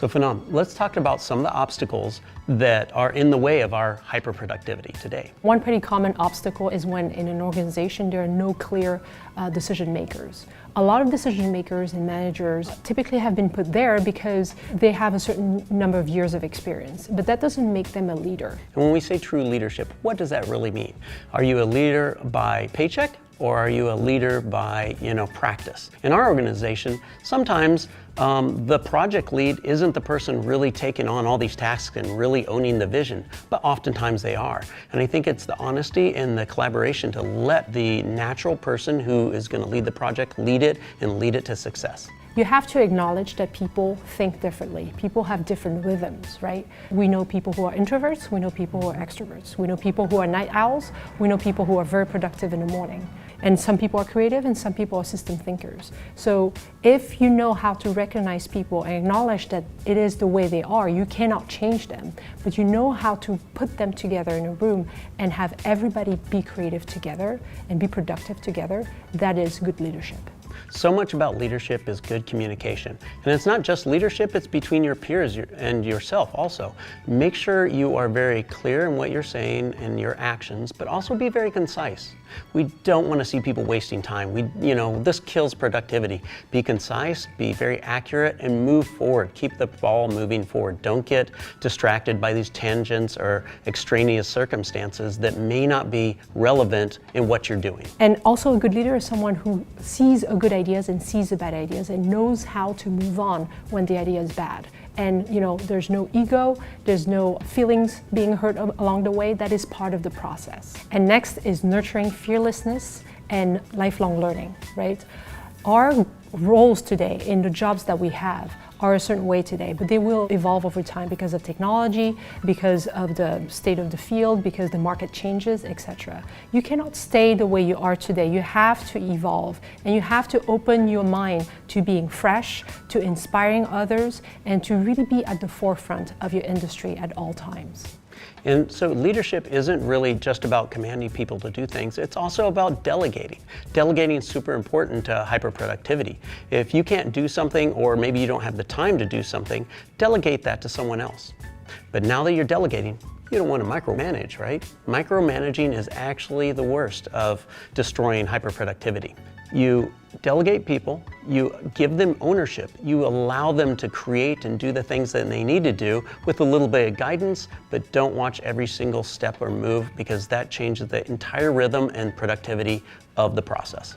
So Phenom, let's talk about some of the obstacles that are in the way of our hyperproductivity today. One pretty common obstacle is when in an organization there are no clear decision makers. A lot of decision makers and managers typically have been put there because they have a certain number of years of experience, but that doesn't make them a leader. And when we say true leadership, what does that really mean? Are you a leader by paycheck? Or are you a leader by, practice? In our organization, sometimes the project lead isn't the person really taking on all these tasks and really owning the vision, but oftentimes they are. And I think it's the honesty and the collaboration to let the natural person who is going to lead the project lead it and lead it to success. You have to acknowledge that people think differently. People have different rhythms, right? We know people who are introverts, we know people who are extroverts, we know people who are night owls, we know people who are very productive in the morning. And some people are creative and some people are system thinkers. So if you know how to recognize people and acknowledge that it is the way they are, you cannot change them, but you know how to put them together in a room and have everybody be creative together and be productive together, that is good leadership. So much about leadership is good communication. And it's not just leadership, it's between your peers and yourself also. Make sure you are very clear in what you're saying and your actions, but also be very concise. We don't want to see people wasting time. This kills productivity. Be concise, be very accurate, and move forward. Keep the ball moving forward. Don't get distracted by these tangents or extraneous circumstances that may not be relevant in what you're doing. And also a good leader is someone who sees a good ideas and sees the bad ideas and knows how to move on when the idea is bad. And there's no ego, there's no feelings being hurt along the way. That is part of the process. And next is nurturing fearlessness and lifelong learning, right? Our roles today in the jobs that we have are a certain way today, but they will evolve over time because of technology, because of the state of the field, because the market changes, etc. You cannot stay the way you are today. You have to evolve, and you have to open your mind to being fresh, to inspiring others, and to really be at the forefront of your industry at all times. And so leadership isn't really just about commanding people to do things, it's also about delegating. Delegating is super important to hyperproductivity. If you can't do something, or maybe you don't have the time to do something, delegate that to someone else. But now that you're delegating, you don't want to micromanage, right? Micromanaging is actually the worst of destroying hyperproductivity. You delegate people, you give them ownership, you allow them to create and do the things that they need to do with a little bit of guidance, but don't watch every single step or move, because that changes the entire rhythm and productivity of the process.